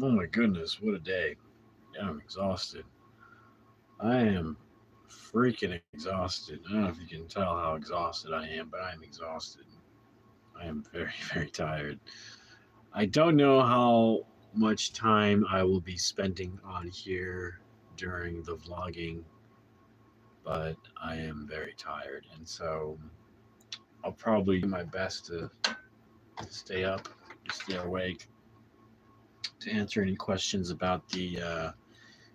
Oh my goodness, what a day. I'm exhausted. I am freaking exhausted. I don't know if you can tell how exhausted I am, but I'm exhausted. I am very, very tired. I don't know how much time I will be spending on here during the vlogging, but I am very tired. And so I'll probably do my best to stay up, stay awake, to answer any questions about the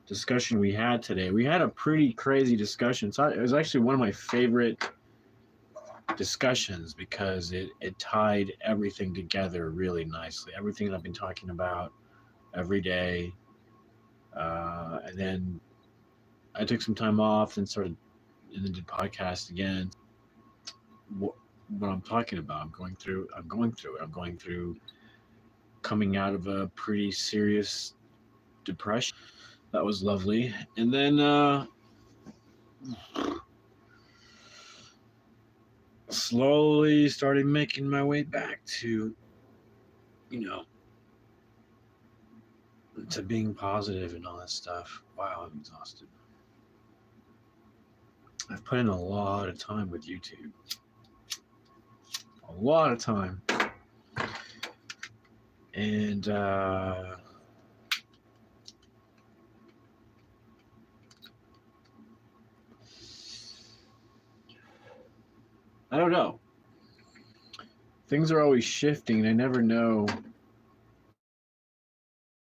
discussion we had today. We had a pretty crazy discussion. So it was actually one of my favorite discussions because it tied everything together really nicely. Everything that I've been talking about every day. And then I took some time off and started and then did podcast again. What, what I'm talking about, I'm going through it. I'm going through coming out of a pretty serious depression. That was lovely. And then slowly started making my way back to, you know, to being positive and all that stuff. Wow, I'm exhausted. I've put in a lot of time with YouTube. A lot of time. And I don't know. Things are always shifting, and I never know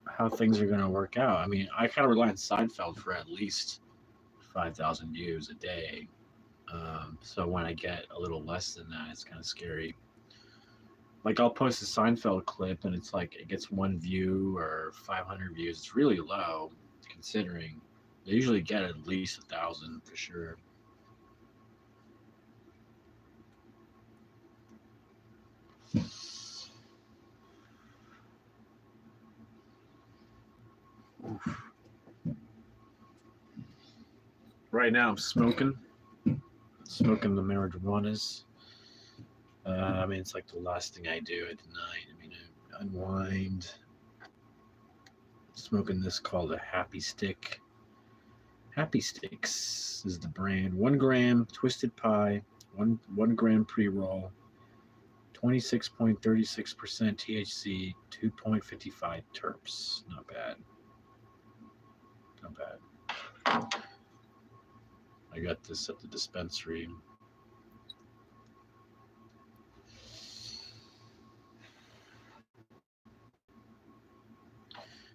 how things are going to work out. I mean, I kind of rely on Seinfeld for at least 5,000 views a day. So when I get a little less than that, it's kind of scary. Like I'll post a Seinfeld clip and it's like it gets 1 view or 500 views. It's really low considering they usually get at least 1,000 for sure. Oof. Right now I'm smoking the marijuanas. I mean, it's like the last thing I do at night. I mean, I unwind. Smoking this called a Happy Stick. Happy Sticks is the brand. 1 gram twisted pie, one gram pre roll, 26.36% THC, 2.55 terps. Not bad. Not bad. I got this at the dispensary.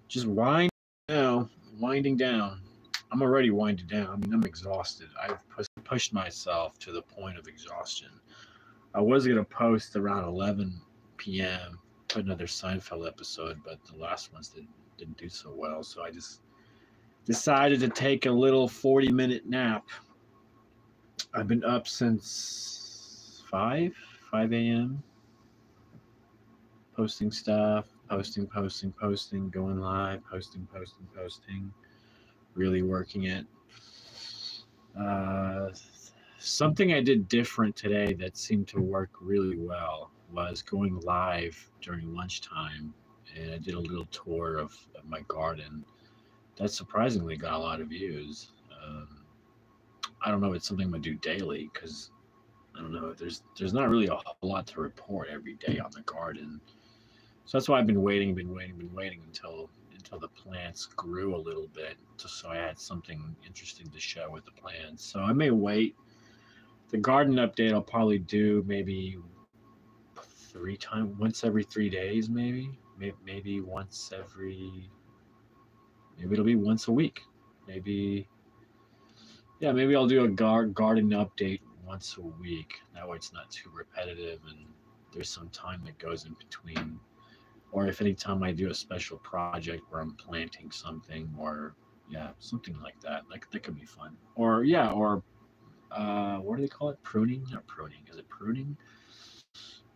Just winding down. I'm already winding down. I mean, I'm exhausted. I've pushed myself to the point of exhaustion. I was going to post around 11 p.m., put another Seinfeld episode, but the last ones didn't do so well. So I just decided to take a little 40-minute nap. I've been up since 5 a.m. posting stuff, posting, going live, posting, really working it. Uh, Something I did different today that seemed to work really well was going live during lunchtime, and I did a little tour of my garden. That surprisingly got a lot of views. I don't know if it's something I'm gonna do daily because I don't know. There's not really a whole lot to report every day on the garden, so that's why I've been waiting until the plants grew a little bit, just so I had something interesting to show with the plants. So I may wait. The garden update I'll probably do maybe once every 3 days, maybe once every, maybe it'll be once a week, maybe yeah, maybe I'll do a garden update once a week. That way it's not too repetitive and there's some time that goes in between. Or if anytime I do a special project where I'm planting something or yeah, something like that. Like that could be fun. Or yeah, or what do they call it? Pruning? Not pruning. Is it pruning?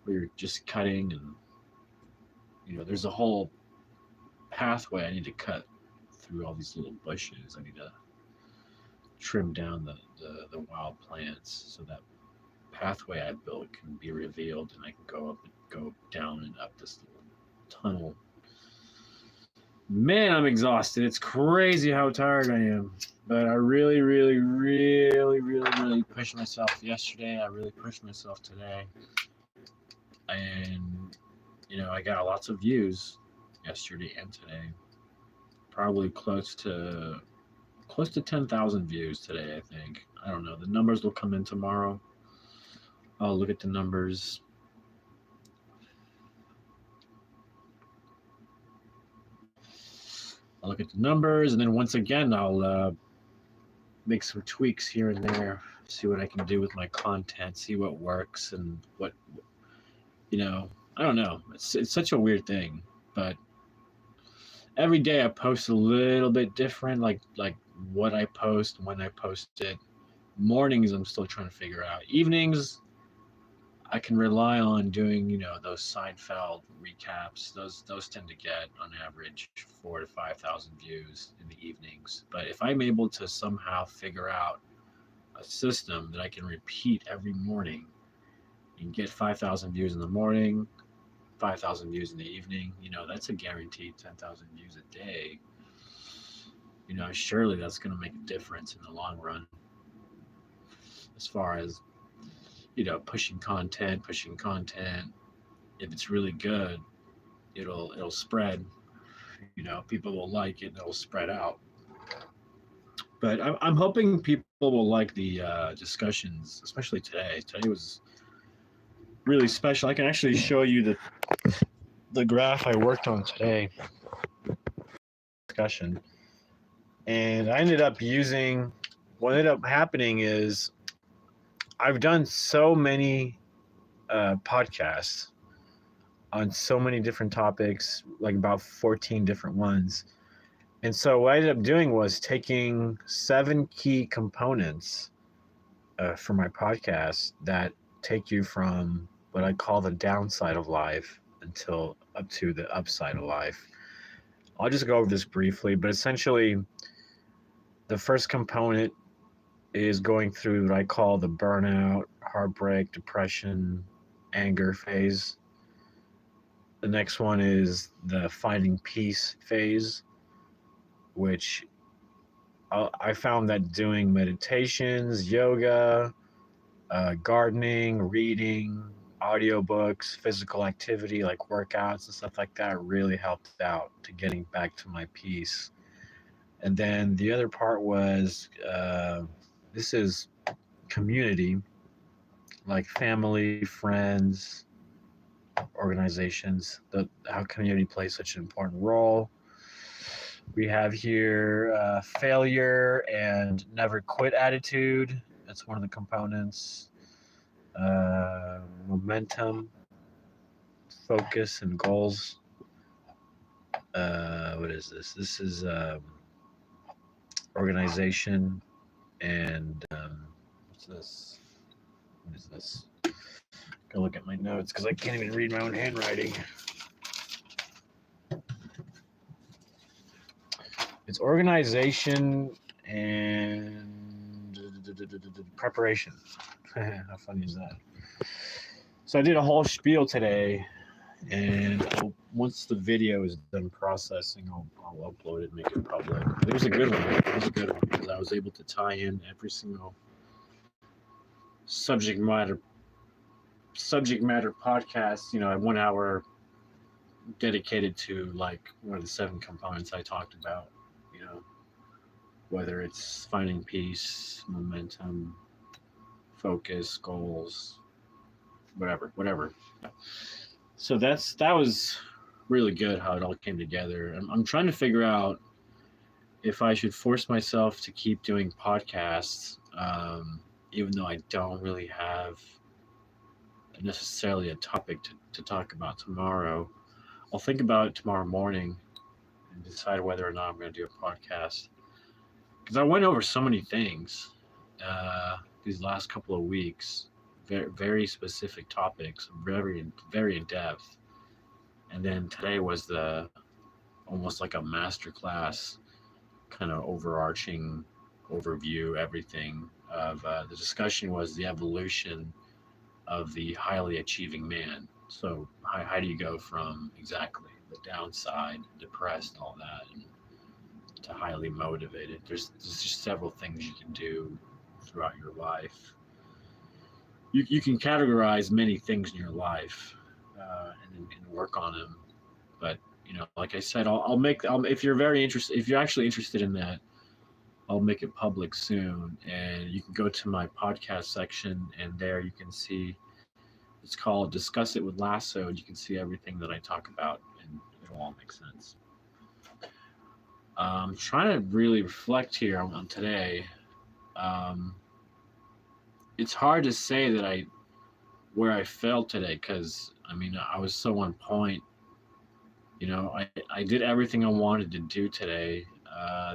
Where you're just cutting and there's a whole pathway I need to cut through all these little bushes. I need to trim down the wild plants so that pathway I built can be revealed and I can go down and up this little tunnel. Man, I'm exhausted. It's crazy how tired I am. But I really pushed myself yesterday. I really pushed myself today. And, I got lots of views yesterday and today. Probably close to 10,000 views today, I think. I don't know. The numbers will come in tomorrow. I'll look at the numbers. I'll look at the numbers, and then once again, I'll make some tweaks here and there, see what I can do with my content, see what works, and what, I don't know. It's such a weird thing, but every day I post a little bit different, like what I post, when I post it. Mornings, I'm still trying to figure out. Evenings, I can rely on doing, those Seinfeld recaps. Those tend to get on average 4 to 5,000 views in the evenings. But if I'm able to somehow figure out a system that I can repeat every morning and get 5,000 views in the morning, 5,000 views in the evening, that's a guaranteed 10,000 views a day. Surely that's going to make a difference in the long run as far as pushing content. If it's really good, it'll spread. People will like it, and it'll spread out. But I'm hoping people will like the discussions, especially today. Today was really special. I can actually show you the graph I worked on today. Discussion, and I ended up using. What ended up happening is I've done so many podcasts on so many different topics, like about 14 different ones. And so what I ended up doing was taking 7 key components for my podcast that take you from what I call the downside of life until up to the upside of life. I'll just go over this briefly, but essentially the first component is going through what I call the burnout, heartbreak, depression, anger phase. The next one is the finding peace phase, which I found that doing meditations, yoga, gardening, reading, audiobooks, physical activity like workouts and stuff like that really helped out to getting back to my peace. And then the other part was this is community, like family, friends, organizations, how community plays such an important role. We have here failure and never quit attitude. That's one of the components. Momentum, focus, and goals. What is this? This is organization and what's this? What is this? Go look at my notes because I can't even read my own handwriting. It's organization and preparation. How funny is that? So I did a whole spiel today, and once the video is done processing, I'll upload it and make it public. It was a good one. It was a good one because I was able to tie in every single subject matter podcast. A 1 hour dedicated to like one of the 7 components I talked about. Whether it's finding peace, momentum, focus, goals, whatever. So that was really good how it all came together. I'm trying to figure out if I should force myself to keep doing podcasts, even though I don't really have necessarily a topic to talk about tomorrow. I'll think about it tomorrow morning and decide whether or not I'm going to do a podcast. Because I went over so many things these last couple of weeks, very, very specific topics, very, very in depth. And then today was almost like a masterclass, kind of overarching overview, everything of the discussion was the evolution of the highly achieving man. So how do you go from exactly the downside, depressed, all that, and to highly motivated. There's just several things you can do throughout your life. You can categorize many things in your life, and work on them. But like I said, if you're very interested, if you're actually interested in that, I'll make it public soon, and you can go to my podcast section, and there you can see. It's called "Discuss It with Lasso," and you can see everything that I talk about, and it'll all make sense. Trying to really reflect here on today. Um, it's hard to say that where I failed today, because I mean I was so on point. I did everything I wanted to do today.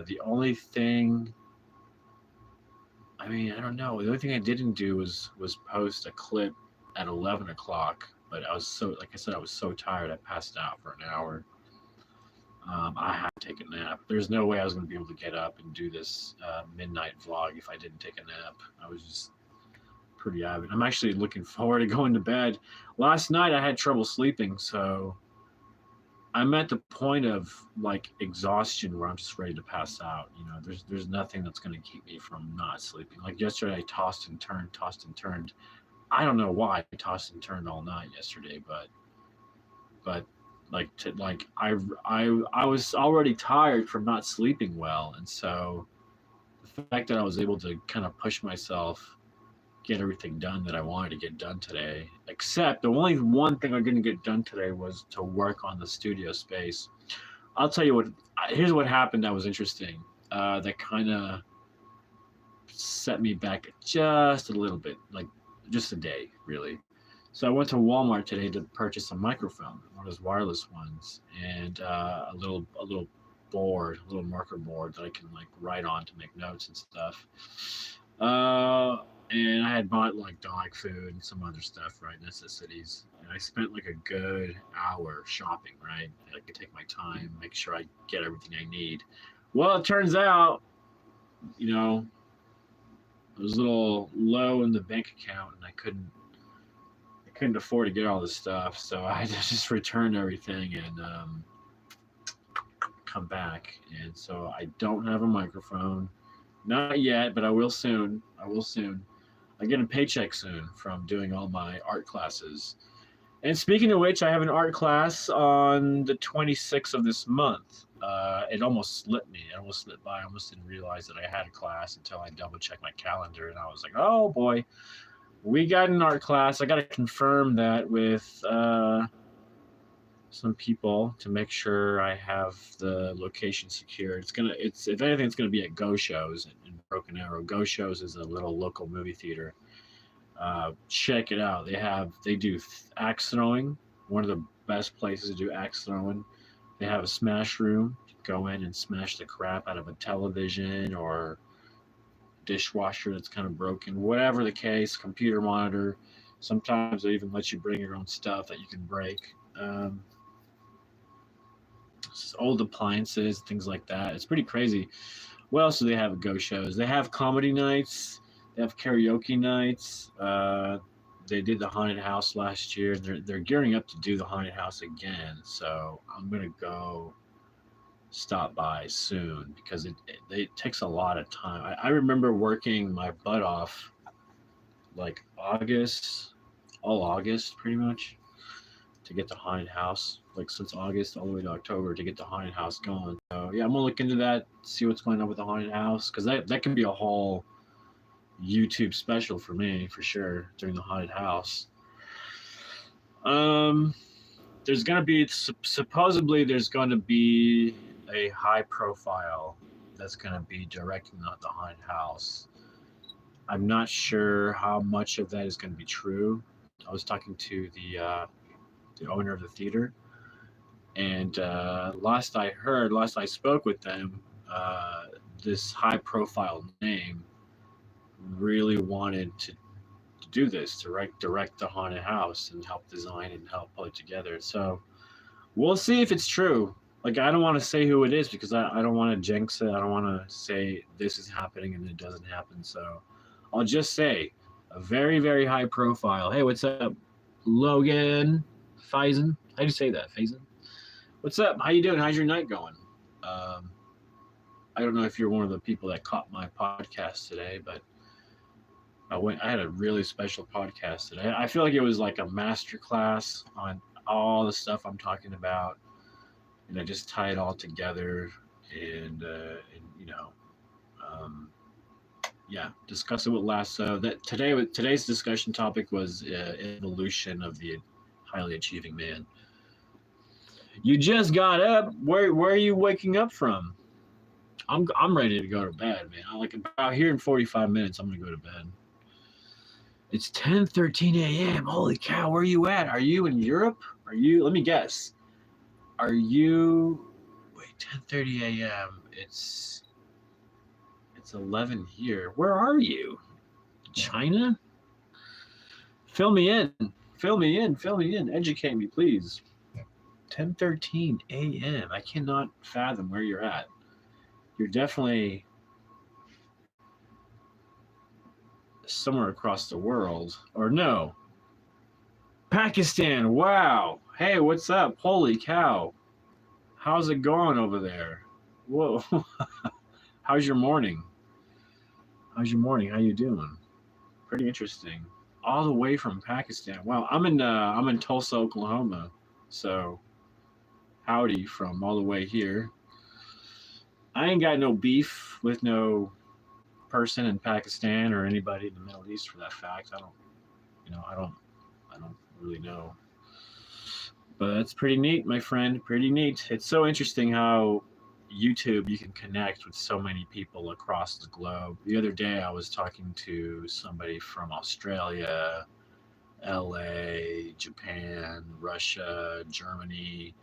The only thing, I mean, I don't know. The only thing I didn't do was post a clip at 11 o'clock. But I was so, like I said, I was so tired. I passed out for an hour. I had to take a nap. There's no way I was going to be able to get up and do this midnight vlog if I didn't take a nap. I was just pretty avid. I'm actually looking forward to going to bed. Last night I had trouble sleeping, so I'm at the point of like exhaustion where I'm just ready to pass out. There's nothing that's going to keep me from not sleeping. Like yesterday, I tossed and turned. I don't know why I tossed and turned all night yesterday, but I was already tired from not sleeping well, and so the fact that I was able to kind of push myself, get everything done that I wanted to get done today. Except the only one thing I didn't get done today was to work on the studio space. I'll tell you what. Here's what happened that was interesting. That kind of set me back just a little bit, like just a day, really. So I went to Walmart today to purchase a microphone, one of those wireless ones, and a little board, a little marker board that I can like write on to make notes and stuff. And I had bought like dog food and some other stuff, right? Necessities. And I spent like a good hour shopping, right? I could take my time, make sure I get everything I need. Well, it turns out, I was a little low in the bank account, and I couldn't afford to get all this stuff, so I had to just return everything and come back. And so I don't have a microphone, not yet, but I will soon. I get a paycheck soon from doing all my art classes. And speaking of which, I have an art class on the 26th of this month. It almost slipped me. It almost slipped by. I almost didn't realize that I had a class until I double checked my calendar, and I was like, oh boy, we got an art class. I got to confirm that with some people to make sure I have the location secured. It's if anything, it's gonna be at Go Shows in Broken Arrow. Go Shows is a little local movie theater. Check it out. They do axe throwing. One of the best places to do axe throwing. They have a smash room. Go in and smash the crap out of a television or dishwasher that's kind of broken. Whatever the case, computer monitor. Sometimes they even let you bring your own stuff that you can break. Old appliances, things like that. It's pretty crazy. What else do they have at Go Shows? They have comedy nights. They have karaoke nights. They did the haunted house last year. They're gearing up to do the haunted house again. So I'm gonna go stop by soon because it takes a lot of time. I remember working my butt off like all August pretty much to get the haunted house. Like since August all the way to October to get the haunted house going. So yeah, I'm gonna look into that, see what's going on with the haunted house because that can be a whole YouTube special for me for sure during the haunted house. There's gonna be supposedly there's gonna be a high profile that's gonna be directing the haunted house. I'm not sure how much of that is gonna be true. I was talking to the owner of the theater, and last I spoke with them, this high profile name really wanted to do this, to direct the haunted house and help design and help put it together. So we'll see if it's true. Like I don't want to say who it is because I don't want to jinx it. I don't want to say this is happening and it doesn't happen. So I'll just say a very, very high profile. Hey, what's up, Logan Faison? How do you say that, Faison? What's up? How you doing? How's your night going? Um, I don't know if you're one of the people that caught my podcast today, but I had a really special podcast today. I feel like it was like a master class on all the stuff I'm talking about, and I just tie it all together and um, yeah, discuss it with Lasso. Today's discussion topic was evolution of the highly achieving man. You just got up. Where are you waking up from? I'm ready to go to bed, man. I like about here in 45 minutes. I'm gonna go to bed. It's 10:13 a.m. Holy cow! Where are you at? Are you in Europe? Are you? Let me guess. Are you? Wait, 10:30 a.m. It's 11 here. Where are you? China? Fill me in. Fill me in. Fill me in. Educate me, please. 10:13 a.m. I cannot fathom where you're at. You're definitely somewhere across the world. Or no. Pakistan. Wow. Hey, what's up? Holy cow. How's it going over there? Whoa. How's your morning? How's your morning? How you doing? Pretty interesting. All the way from Pakistan. Wow. I'm in Tulsa, Oklahoma. So howdy from all the way here. I ain't got no beef with no person in Pakistan or anybody in the Middle East for that fact. I don't really know. But that's pretty neat, my friend. Pretty neat. It's so interesting how YouTube you can connect with so many people across the globe. The other day I was talking to somebody from Australia, LA, Japan, Russia, Germany.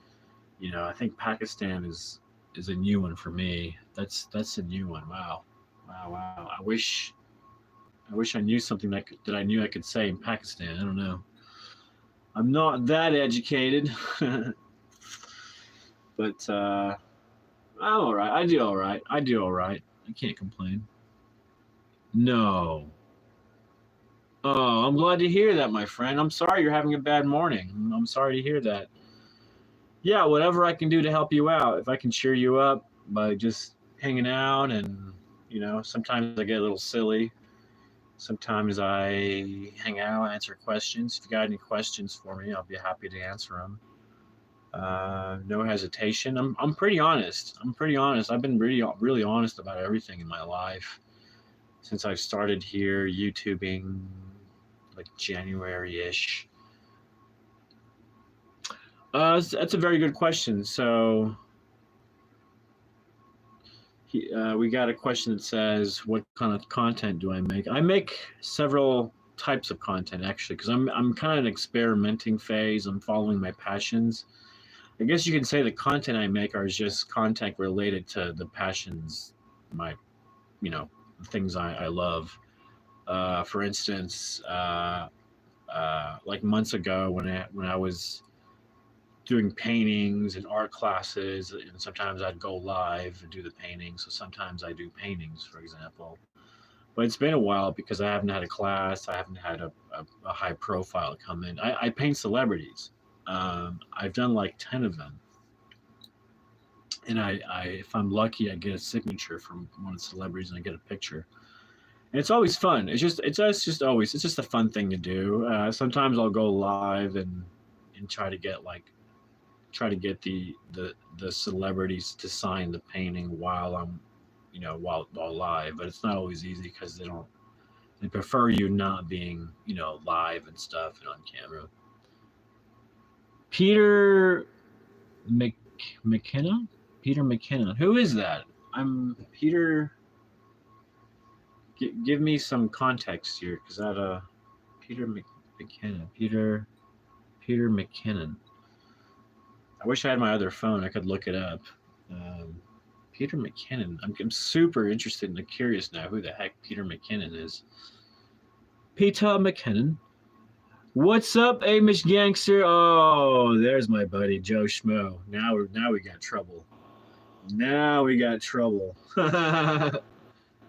I think Pakistan is a new one for me. That's a new one. Wow. I wish I knew something that I knew I could say in Pakistan. I don't know. I'm not that educated, but I'm all right. I do all right. I can't complain. No. Oh, I'm glad to hear that, my friend. I'm sorry you're having a bad morning. I'm sorry to hear that. Yeah, whatever I can do to help you out. If I can cheer you up by just hanging out and, sometimes I get a little silly. Sometimes I hang out, answer questions. If you got any questions for me, I'll be happy to answer them. No hesitation. I'm pretty honest. I've been really honest about everything in my life since I've started here YouTubing, like January-ish. That's a very good question. So we got a question that says, "What kind of content do I make?" I make several types of content actually, because I'm kind of an experimenting phase. I'm following my passions. I guess you can say the content I make are just content related to the passions, my, things I love. For instance, like months ago when I was doing paintings and art classes, and sometimes I'd go live and do the paintings. So sometimes I do paintings, for example. But it's been a while because I haven't had a class. I haven't had a high profile come in. I paint celebrities. I've done like 10 of them. And I if I'm lucky, I get a signature from one of the celebrities and I get a picture. And it's always fun. It's just a fun thing to do. Sometimes I'll go live and try to get the celebrities to sign the painting while I'm while live, but it's not always easy because they prefer you not being live and stuff and on camera. Peter McKenna. Who is that? I'm Peter. Give me some context here, because that Peter McKenna. Peter McKinnon. I wish I had my other phone. I could look it up. Peter McKinnon. I'm super interested and curious now who the heck Peter McKinnon is. Peter McKinnon. What's up, Amish gangster? Oh, there's my buddy Joe Schmo. Now we got trouble.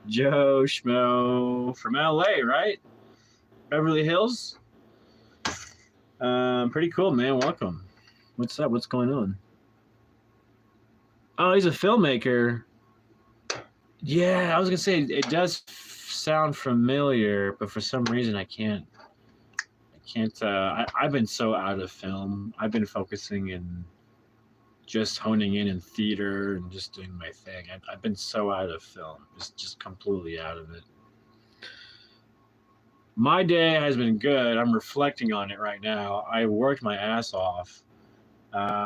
Joe Schmo from LA, right? Beverly Hills. Pretty cool, man. Welcome. What's up? What's going on? Oh, he's a filmmaker. Yeah, I was gonna say it does sound familiar, but for some reason I can't. I can't. I've been so out of film. I've been focusing in just honing in theater and just doing my thing. I've been so out of film, just completely out of it. My day has been good. I'm reflecting on it right now. I worked my ass off.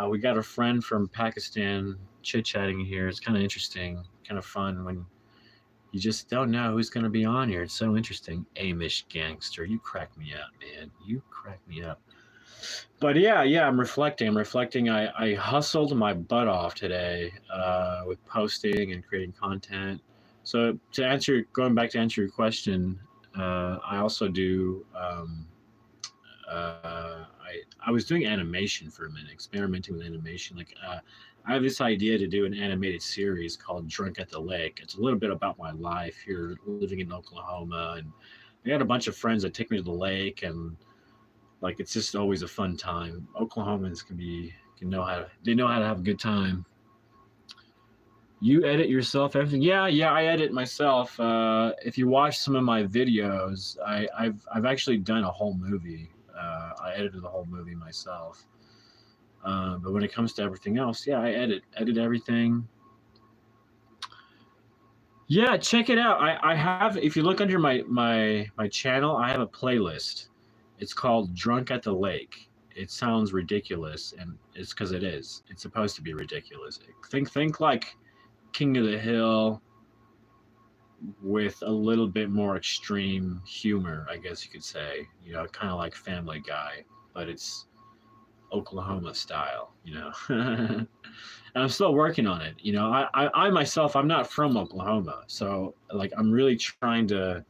We got a friend from Pakistan chit chatting here. It's kind of interesting, kind of fun when you just don't know who's going to be on here. It's so interesting. Amish gangster, you crack me up, man. You crack me up. But yeah, I'm reflecting. I hustled my butt off today with posting and creating content. So going back to answer your question, I also do. I was doing animation for a minute, experimenting with animation. I have this idea to do an animated series called Drunk at the Lake. It's a little bit about my life here living in Oklahoma, and I got a bunch of friends that take me to the lake, and like it's just always a fun time. Oklahomans can know how to have a good time. You edit yourself everything? Yeah, I edit myself. If you watch some of my videos, I've actually done a whole movie. I edited the whole movie myself. But when it comes to everything else, yeah, I edit everything. Yeah, check it out. I have, if you look under my channel, I have a playlist. It's called Drunk at the Lake. It sounds ridiculous, and it's because it is. It's supposed to be ridiculous. Think like King of the Hill with a little bit more extreme humor, I guess you could say. Kind of like Family Guy, but it's Oklahoma style. And I'm still working on it. I myself, I'm not from Oklahoma, so like I'm really trying to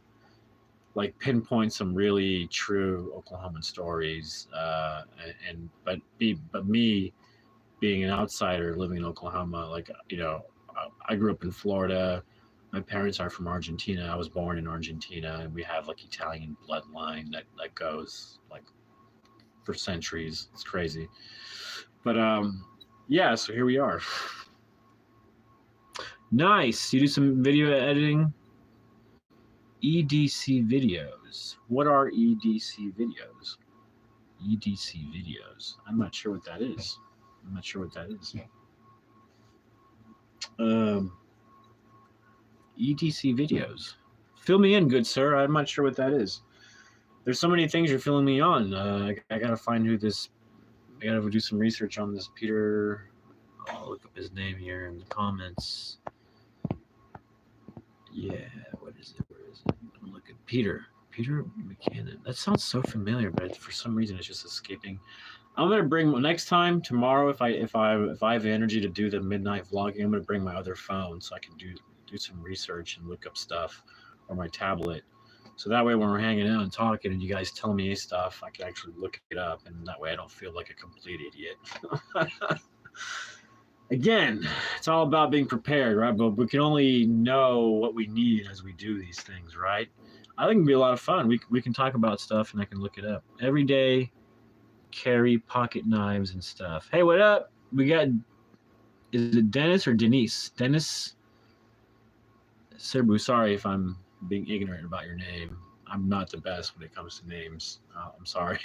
like pinpoint some really true Oklahoman stories, but me being an outsider living in Oklahoma, I grew up in Florida. My parents are from Argentina. I was born in Argentina, and we have like Italian bloodline that goes like for centuries. It's crazy, but yeah. So here we are. Nice. You do some video editing. EDC videos. What are EDC videos? EDC videos. I'm not sure what that is. EDC videos. Fill me in, good sir. I'm not sure what that is. There's so many things you're filling me on. I gotta find who this. I gotta do some research on this Peter. I'll look up his name here in the comments. Yeah, what is it? Where is it? I'm looking. Peter McKinnon. That sounds so familiar, but for some reason it's just escaping. I'm gonna bring next time tomorrow if I have the energy to do the midnight vlogging. I'm gonna bring my other phone so I can do some research and look up stuff, or my tablet. So that way when we're hanging out and talking and you guys tell me stuff, I can actually look it up, and that way I don't feel like a complete idiot. Again, it's all about being prepared, right? But we can only know what we need as we do these things, right? I think it'd be a lot of fun. We can talk about stuff and I can look it up. Every day, carry pocket knives and stuff. Hey, what up? We got, is it Dennis or Denise? Dennis Serbu, sorry if I'm being ignorant about your name. I'm not the best when it comes to names. I'm sorry.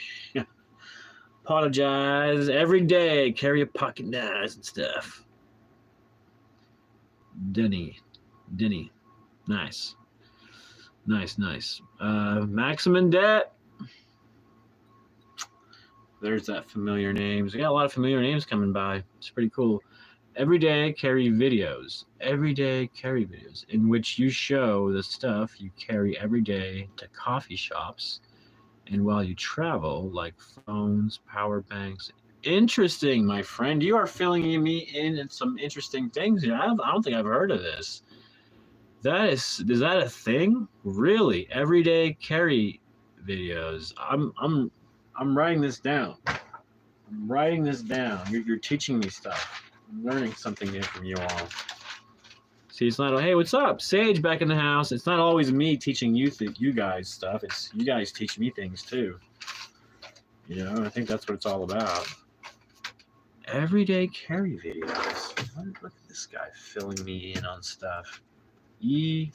Apologize. Every day, carry a pocket knives and stuff. Denny. Nice. Maximum Debt. There's that familiar names. We got a lot of familiar names coming by. It's pretty cool. Every day, carry videos. In which you show the stuff you carry every day to coffee shops and while you travel, like phones, power banks. Interesting, my friend. You are filling me in some interesting things. I don't think I've heard of this. Is that a thing? Really? Everyday carry videos. I'm writing this down. You're teaching me stuff. I'm learning something new from you all. See, it's not, hey, what's up? Sage back in the house. It's not always me teaching you guys stuff. It's you guys teach me things too. I think that's what it's all about. Everyday carry videos. Look at this guy filling me in on stuff. EDV.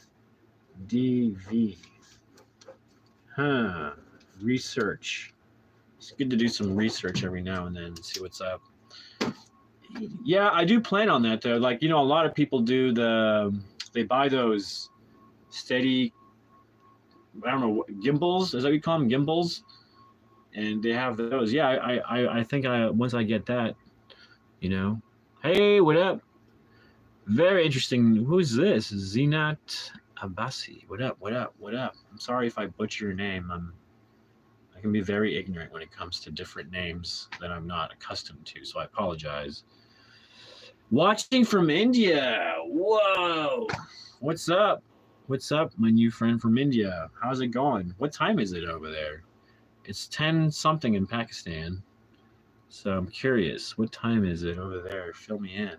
Huh. Research. It's good to do some research every now and then and see what's up. Yeah, I do plan on that though. Like, a lot of people do they buy those steady, I don't know, gimbals. Is that what you call them? Gimbals? And they have those. Yeah, I think once I get that, Hey, what up? Very interesting. Who's this? Zinat Abbasi. What up? What up? What up? I'm sorry if I butcher your name. I can be very ignorant when it comes to different names that I'm not accustomed to, so I apologize. Watching from India. Whoa. What's up? What's up, my new friend from India? How's it going? What time is it over there? It's 10 something in Pakistan. So I'm curious. What time is it over there? Fill me in.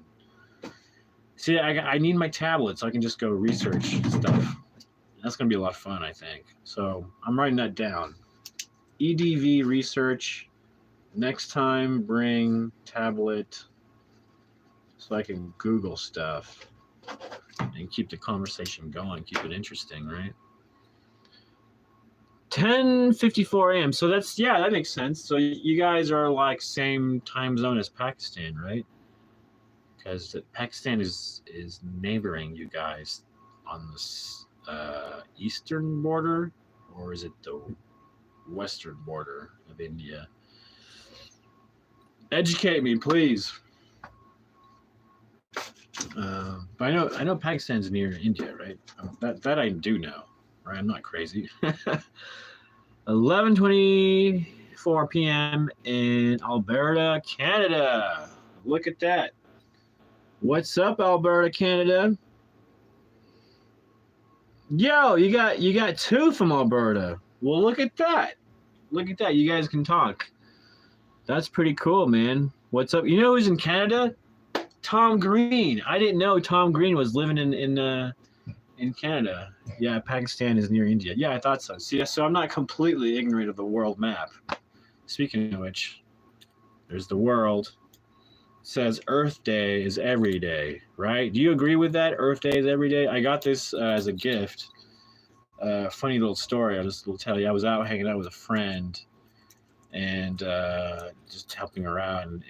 See, I need my tablet so I can just go research stuff. That's going to be a lot of fun, I think. So I'm writing that down. EDV research. Next time, bring tablet so I can Google stuff and keep the conversation going, keep it interesting, right? 10:54 a.m. So that makes sense. So you guys are like same time zone as Pakistan, right? Because Pakistan is neighboring you guys on the eastern border, or is it the western border of India? Educate me, please. But I know Pakistan's near India, right? That I do know, right? I'm not crazy. 11:24 p.m. in Alberta, Canada. Look at that. What's up, Alberta, Canada? Yo, you got two from Alberta. Well, look at that. Look at that. You guys can talk. That's pretty cool, man. What's up? You know who's in Canada? Tom Green. I didn't know Tom Green was living in Canada. Yeah, Pakistan is near India. Yeah, I thought so. See, so I'm not completely ignorant of the world map. Speaking of which, there's the world. It says Earth Day is every day, right? Do you agree with that? Earth Day is every day. I got this as a gift. Funny little story. I'll just tell you. I was out hanging out with a friend, and just helping her out, and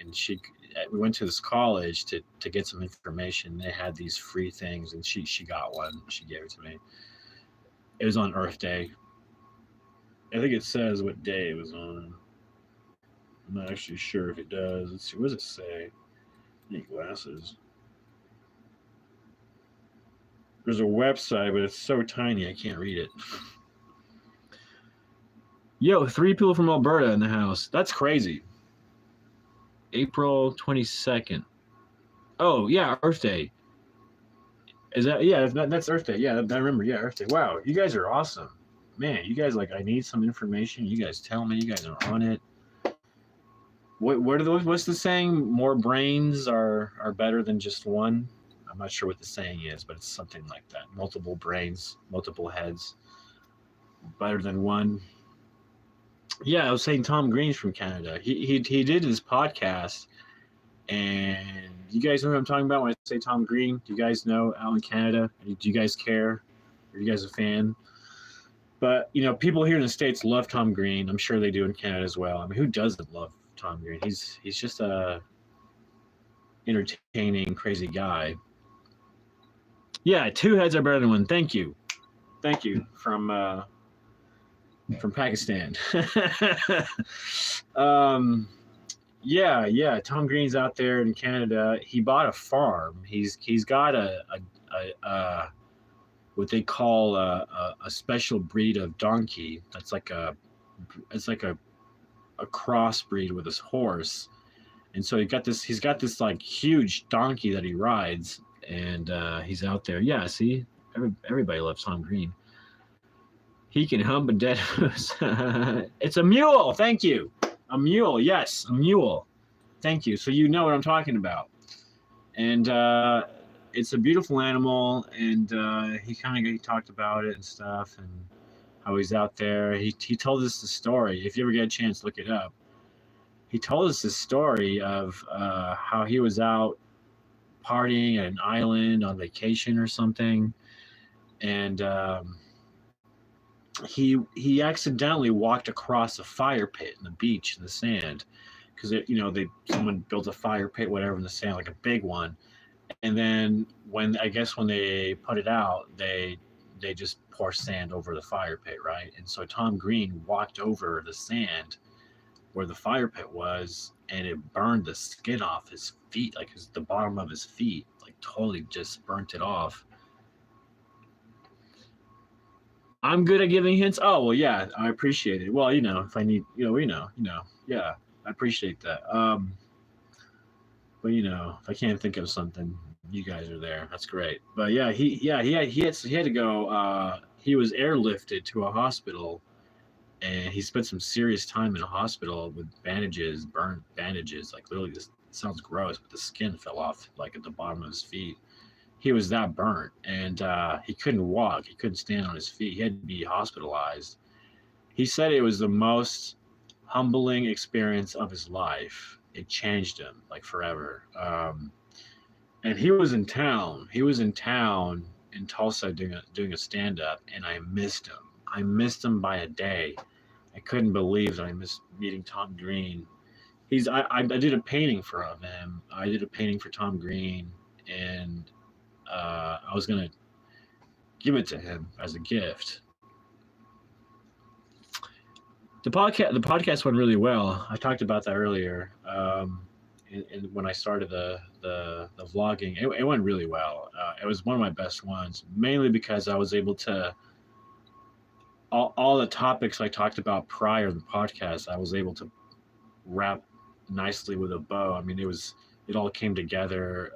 we went to this college to get some information. They had these free things, and she got one. She gave it to me. It was on Earth Day. I think it says what day it was on. I'm not actually sure if it does. Let's see. What does it say? I need glasses. There's a website, but it's so tiny I can't read it. Yo, 3 people from Alberta in the house. That's crazy. April 22nd. Oh, yeah, Earth Day. Is that, yeah, that's Earth Day. Yeah, I remember. Yeah, Earth Day. Wow, you guys are awesome. Man, you guys, I need some information. You guys tell me. You guys are on it. What are those? What's the saying? More brains are better than just one. I'm not sure what the saying is, but it's something like that. Multiple brains, multiple heads, better than one. Yeah, I was saying Tom Green's from Canada. He did his podcast, and you guys know what I'm talking about when I say Tom Green? Do you guys know out in Canada? Do you guys care? Are you guys a fan? But people here in the States love Tom Green. I'm sure they do in Canada as well. I mean, who doesn't love Tom Green? He's just a entertaining, crazy guy. Yeah, 2 heads are better than one. Thank you from Pakistan. Yeah. Tom Green's out there in Canada. He bought a farm. He's got a what they call a special breed of donkey. It's like a crossbreed with his horse, and so he's got this like huge donkey that he rides, and he's out there. Yeah, see, everybody loves Tom Green. He can hump a dead moose. It's a mule. Thank you. A mule. Yes, a mule. Thank you. So you know what I'm talking about. And it's a beautiful animal. And he talked about it and stuff, and how he's out there. He told us the story. If you ever get a chance, look it up. he told us this story of how he was out partying at an island on vacation or something, and he accidentally walked across a fire pit in the beach in the sand, because they someone built a fire pit, whatever, in the sand, like a big one. And then when they put it out, they just pour sand over the fire pit, right? And so Tom Green walked over the sand where the fire pit was, and it burned the skin off his feet, like the bottom of his feet, like totally just burnt it off. I'm good at giving hints. Oh well, yeah, I appreciate it. Well, if I need, yeah, I appreciate that. But if I can't think of something, you guys are there. That's great. But yeah, he had to go. He was airlifted to a hospital, and he spent some serious time in a hospital with bandages, burnt bandages. Like literally, this sounds gross, but the skin fell off like at the bottom of his feet. He was that burnt, and he couldn't walk. He couldn't stand on his feet. He had to be hospitalized. He said it was the most humbling experience of his life. It changed him like forever. And he was in town. He was in town in Tulsa doing a stand up, and I missed him. I missed him by a day. I couldn't believe that I missed meeting Tom Green. I did a painting for him. I did a painting for Tom Green, and I was gonna give it to him as a gift. The podcast went really well. I talked about that earlier. When I started the vlogging, it went really well. It was one of my best ones, mainly because I was able to all the topics I talked about prior to the podcast. I was able to wrap nicely with a bow. I mean, it all came together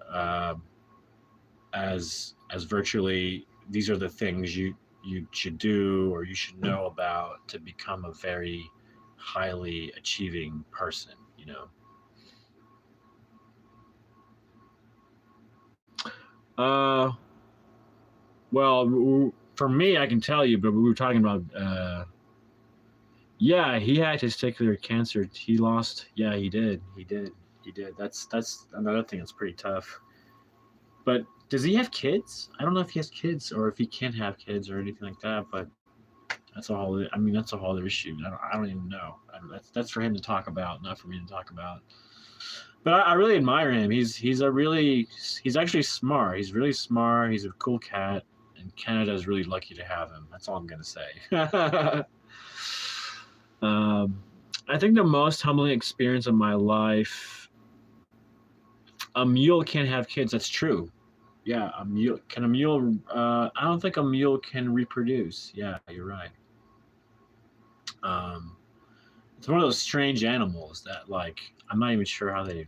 as virtually these are the things you should do or you should know about to become a very highly achieving person. Uh, well, for me, I can tell you, but we were talking about. Yeah, he had testicular cancer. He lost. Yeah, he did. He did. He did. That's another thing that's pretty tough. But does he have kids? I don't know if he has kids or if he can have kids or anything like that. But that's a whole. I mean, that's a whole other issue. I don't even know. That's for him to talk about, not for me to talk about. But I really admire him. He's actually smart. He's really smart. He's a cool cat, and Canada is really lucky to have him. That's all I'm gonna say. um, I think the most humbling experience of my life. A mule can't have kids. That's true. Yeah, a mule can a mule. I don't think a mule can reproduce. Yeah, you're right. Um, it's one of those strange animals that, like, I'm not even sure how they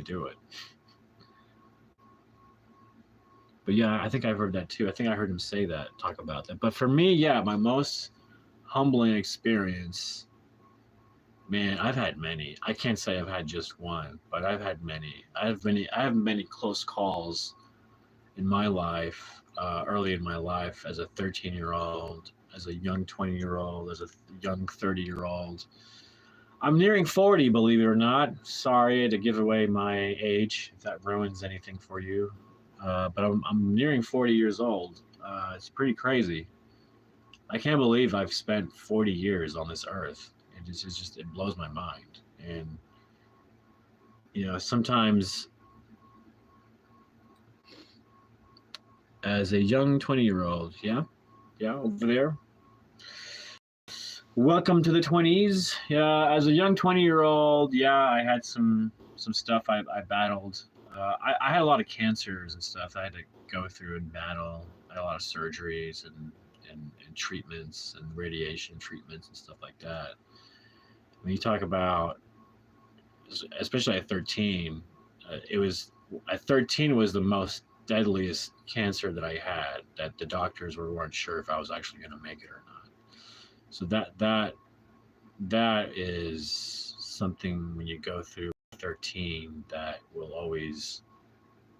do it. But yeah, I think I've heard that too. I think I heard him talk about that. But for me, yeah, my most humbling experience, man, I've had many. I can't say I've had just one, but I've had many. I have many close calls in my life, early in my life, as a 13-year-old, as a young 20-year-old, as a young 30-year-old. I'm nearing 40, believe it or not. Sorry to give away my age if that ruins anything for you. But I'm nearing 40 years old. It's pretty crazy. I can't believe I've spent 40 years on this earth. It blows my mind. And sometimes as a young 20-year-old, yeah, over there. Welcome to the 20s. Yeah, as a young 20-year-old, yeah, I had some stuff I battled. I had a lot of cancers and stuff I had to go through and battle. I had a lot of surgeries and treatments and radiation treatments and stuff like that. When you talk about, especially at 13, it was at 13 was the most deadliest cancer that I had. That the doctors weren't sure if I was actually going to make it or not. So that is something when you go through 13 that will always,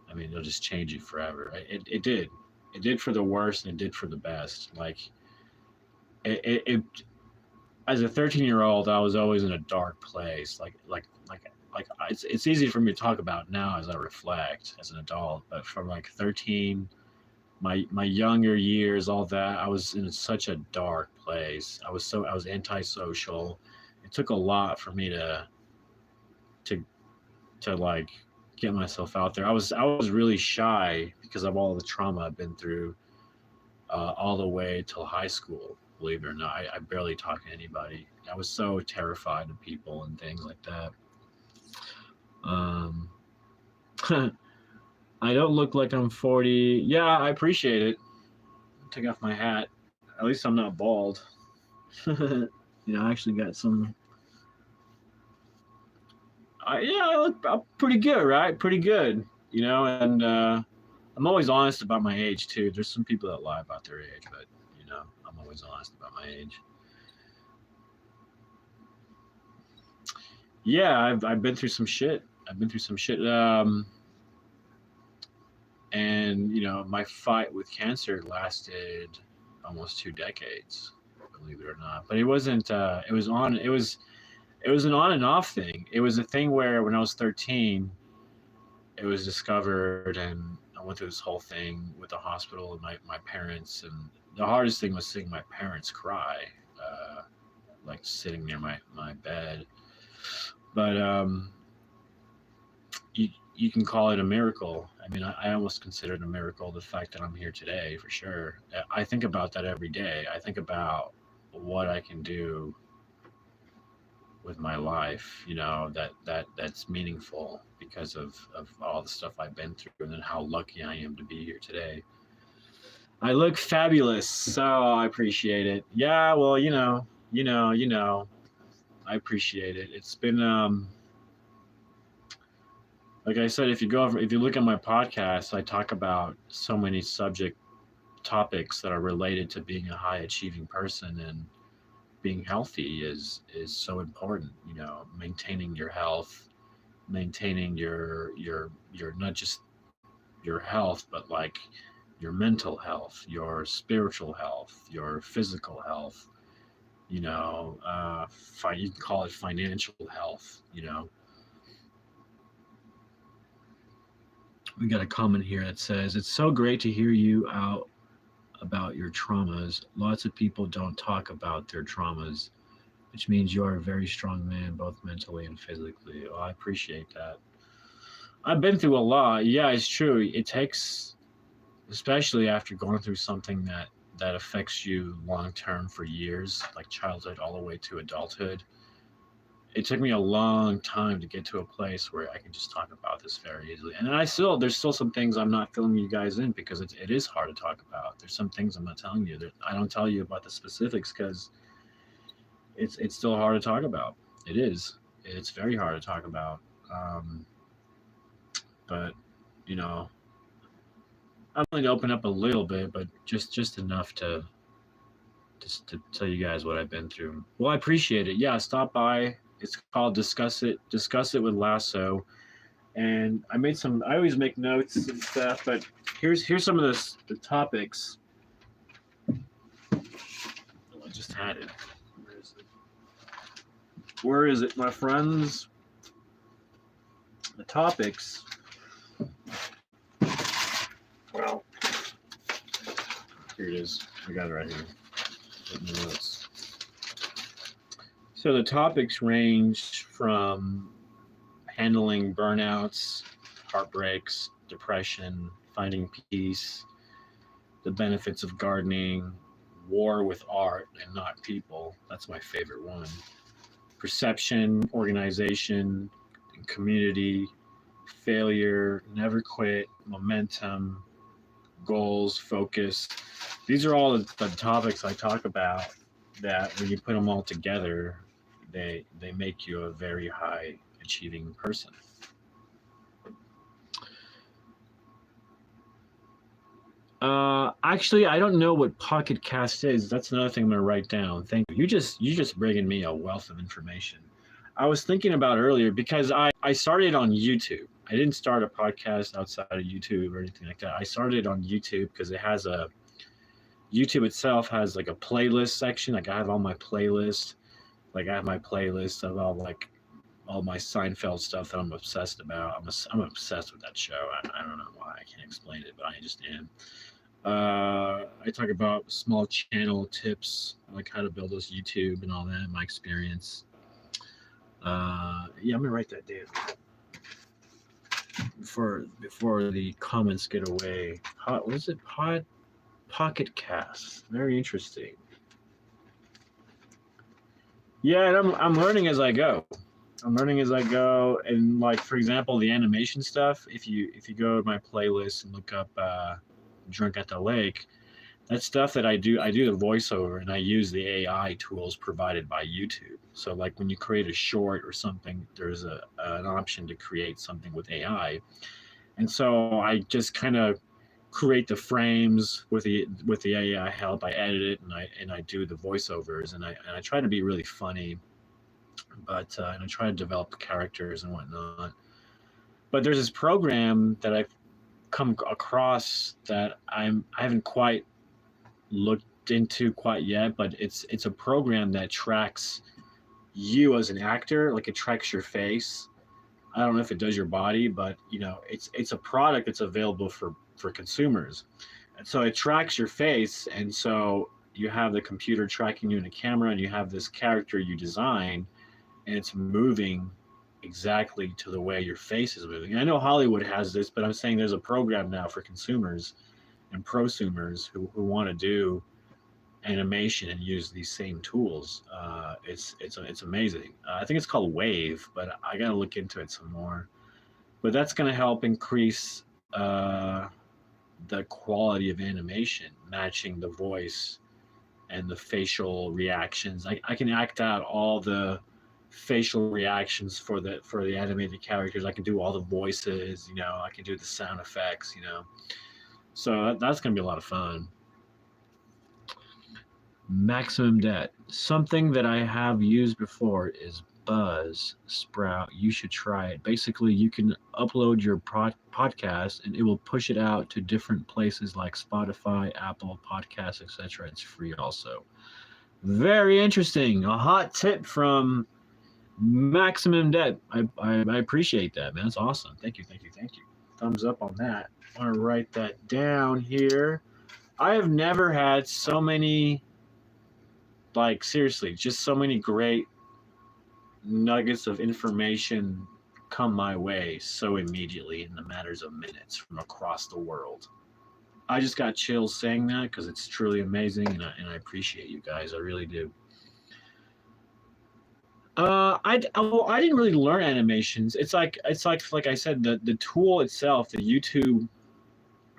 I mean, it'll just change you forever. It did for the worst and it did for the best. Like it as a 13-year-old, I was always in a dark place. It's easy for me to talk about now as I reflect as an adult, but from like 13, my younger years, all that, I was in such a dark place. I was antisocial. It took a lot for me to to like get myself out there. I was really shy because of all the trauma I've been through, all the way till high school. Believe it or not, I barely talked to anybody. I was so terrified of people and things like that. Um, I don't look like I'm 40. Yeah, I appreciate it. Take off my hat. At least I'm not bald. I actually got some. Yeah, I look pretty good, right? Pretty good. And I'm always honest about my age too. There's some people that lie about their age, but I'm always honest about my age. Yeah, I've been through some shit. I've been through some shit. And my fight with cancer lasted almost 2 decades, believe it or not. But it wasn't. It was an on and off thing. It was a thing where when I was 13, it was discovered, and I went through this whole thing with the hospital and my parents. And the hardest thing was seeing my parents cry, like sitting near my bed. But you can call it a miracle. I mean, I almost consider it a miracle, the fact that I'm here today, for sure. I think about that every day. I think about what I can do with my life, that's meaningful because of all the stuff I've been through, and then how lucky I am to be here today. I look fabulous, so I appreciate it. Yeah, well, I appreciate it. It's been like I said, if you look at my podcast, I talk about so many topics that are related to being a high achieving person, and being healthy is so important. Maintaining your health, maintaining your not just your health, but like your mental health, your spiritual health, your physical health. You can call it financial health. We got a comment here that says, "It's so great to hear you out about your traumas. Lots of people don't talk about their traumas, which means you are a very strong man, both mentally and physically." Well, I appreciate that. I've been through a lot. Yeah, it's true. It takes, especially after going through something that affects you long term for years, like childhood all the way to adulthood. It took me a long time to get to a place where I can just talk about this very easily. And there's still some things I'm not filling you guys in, because it is hard to talk about. There's some things I'm not telling you, that I don't tell you about the specifics, because it's still hard to talk about. It is. It's very hard to talk about. But I'm willing to open up a little bit, but just enough to tell you guys what I've been through. Well, I appreciate it. Yeah, stop by. It's called Discuss It with Lasso. And I always make notes and stuff, but here's some of the topics. Oh, I just had it. Where is it, my friends? The topics. Well, here it is. I got it right here. Notes. So the topics range from handling burnouts, heartbreaks, depression, finding peace, the benefits of gardening, war with art and not people. That's my favorite one. Perception, organization, community, failure, never quit, momentum, goals, focus. These are all the topics I talk about, that when you put them all together, they make you a very high achieving person. Actually, I don't know what Pocket Cast is. That's another thing I'm gonna write down. Thank you. You just bringing me a wealth of information. I was thinking about earlier, because I started on YouTube. I didn't start a podcast outside of YouTube or anything like that. I started on YouTube because YouTube itself has like a playlist section. Like I have all my playlists. Like I have my playlist of all my Seinfeld stuff that I'm obsessed about. I'm obsessed with that show. I don't know why. I can't explain it, but I just am. I talk about small channel tips, like how to build those YouTube and all that, my experience. Yeah, I'm gonna write that down before the comments get away. What is it? Pocket Cast. Very interesting. Yeah, and I'm learning as I go. I'm learning as I go, and like for example, the animation stuff. If you go to my playlist and look up "Drunk at the Lake," that's stuff that I do the voiceover, and I use the AI tools provided by YouTube. So like when you create a short or something, there's an option to create something with AI, and so I just kind of create the frames with the AI help. I edit it and I do the voiceovers, and I try to be really funny, but and I try to develop the characters and whatnot. But there's this program that I've come across that I haven't quite looked into quite yet, but it's a program that tracks you as an actor, like it tracks your face. I don't know if it does your body, but you know, it's a product that's available for consumers. And so it tracks your face, and so you have the computer tracking you in a camera, and you have this character you design, and it's moving exactly to the way your face is moving. And I know Hollywood has this, but I'm saying there's a program now for consumers and prosumers who want to do animation and use these same tools. It's amazing. I think it's called Wave, but I got to look into it some more. But that's going to help increase the quality of animation, matching the voice and the facial reactions. I can act out all the facial reactions for the animated characters. I can do all the voices. You know, I can do the sound effects. You know, so that's going to be a lot of fun. Maximum debt. Something that I have used before is Buzz Sprout. You should try it. Basically, you can upload your podcast and it will push it out to different places like Spotify, Apple Podcasts, etc. It's free also. Very interesting. A hot tip from Maximum Debt. I appreciate that, man. That's awesome. Thank you, thank you, thank you. Thumbs up on that. I want to write that down here. I have never had so many, like seriously, just so many great nuggets of information come my way so immediately in the matters of minutes from across the world. I just got chills saying that because it's truly amazing, and I appreciate you guys. I really do. I didn't really learn animations. It's like I said, the tool itself, the YouTube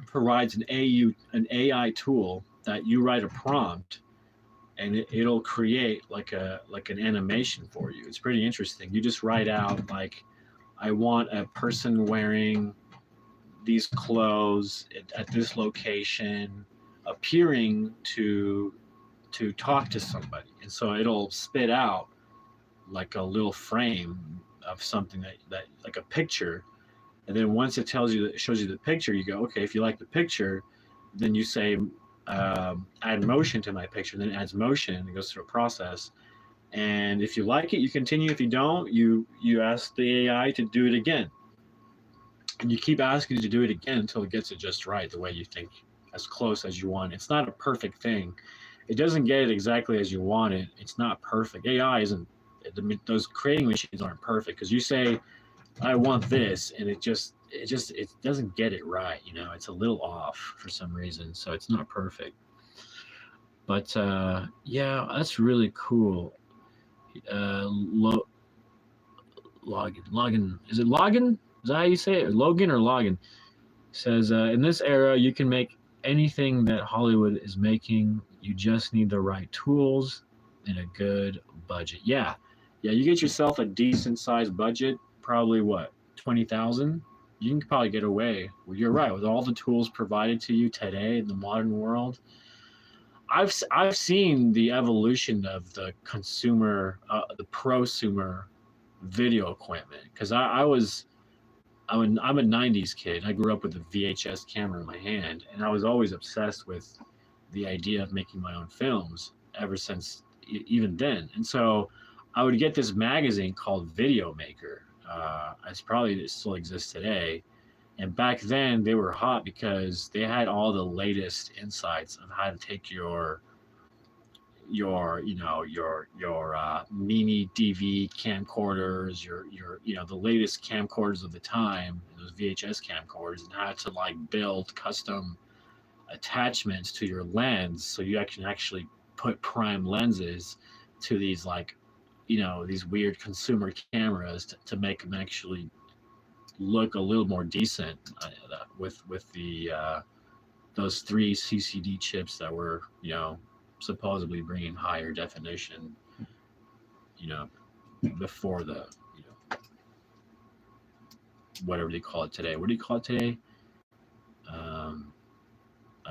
provides an AI tool that you write a prompt, and it'll create like an animation for you. It's pretty interesting. You just write out like, I want a person wearing these clothes at this location, appearing to talk to somebody, and so it'll spit out like a little frame of something that like a picture, and then once it tells you, it shows you the picture, you go, okay, if you like the picture, then you say add motion to my picture, then it adds motion, and it goes through a process, and if you like it, you continue. If you don't, you ask the AI to do it again, and you keep asking it to do it again until it gets it just right, the way you think, as close as you want. It's not a perfect thing. It doesn't get it exactly as you want it. It's not perfect. AI isn't, those creating machines aren't perfect, because you say I want this, and it doesn't get it right. You know, it's a little off for some reason, so it's not perfect. But yeah, that's really cool. Login. Is it login? Is that how you say it? Or Logan or login? Says in this era, you can make anything that Hollywood is making. You just need the right tools and a good budget. Yeah, you get yourself a decent sized budget, probably what, 20,000. You can probably get away. Well, you're right, with all the tools provided to you today in the modern world. I've seen the evolution of the consumer, the prosumer video equipment, because I'm a '90s kid. I grew up with a VHS camera in my hand, and I was always obsessed with the idea of making my own films ever since even then. And so I would get this magazine called Video Maker. It's probably it still exists today. And back then they were hot because they had all the latest insights on how to take your mini DV camcorders, your the latest camcorders of the time, those VHS camcorders, and how to like build custom attachments to your lens so you can actually put prime lenses to these like these weird consumer cameras to make them actually look a little more decent with the those three CCD chips that were supposedly bringing higher definition before the whatever they call it today. What do you call it today? I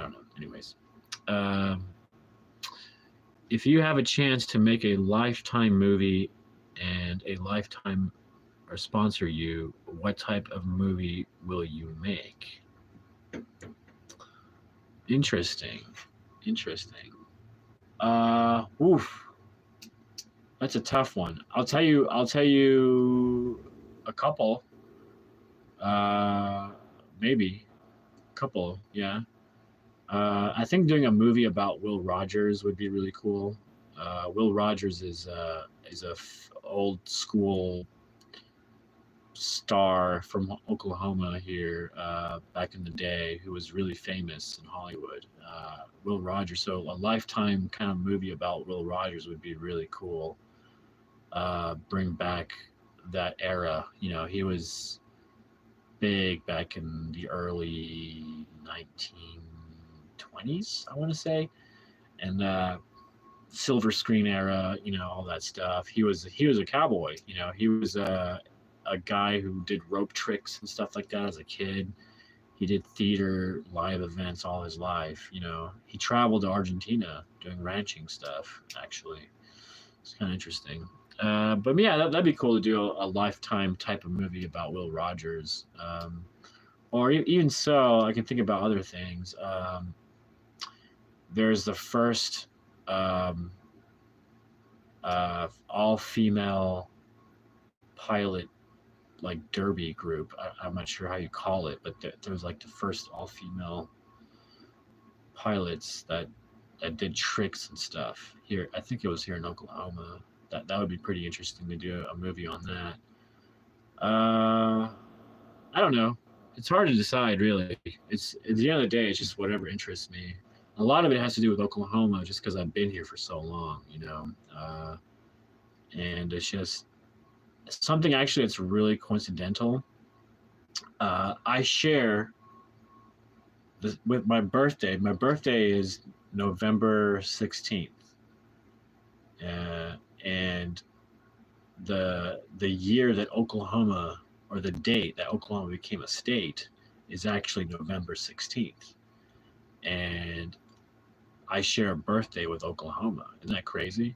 don't know. Anyways, if you have a chance to make a Lifetime movie and a Lifetime or sponsor you, what type of movie will you make? Interesting. Oof. That's a tough one. I'll tell you a couple. Maybe a couple, yeah. I think doing a movie about Will Rogers would be really cool. Will Rogers is a old school star from Oklahoma here back in the day who was really famous in Hollywood. Will Rogers. So a Lifetime kind of movie about Will Rogers would be really cool. Bring back that era. He was big back in the early 1920s, I want to say, and silver screen era. All that stuff. He was a cowboy. He was a guy who did rope tricks and stuff like that as a kid. He did theater, live events all his life. He traveled to Argentina doing ranching stuff. Actually, it's kind of interesting. But yeah, that'd be cool to do a Lifetime type of movie about Will Rogers. Or even so, I can think about other things. There's the first all-female pilot like derby group. I'm not sure how you call it, but there was like the first all-female pilots that did tricks and stuff here. I think it was here in Oklahoma. That would be pretty interesting to do a movie on that. I don't know. It's hard to decide, really. It's at the end of the day, it's just whatever interests me. A lot of it has to do with Oklahoma, just because I've been here for so long, and it's just something actually that's really coincidental. I share this with my birthday. My birthday is November 16th. And the year that Oklahoma, or the date that Oklahoma became a state, is actually November 16th. And I share a birthday with Oklahoma. Isn't that crazy?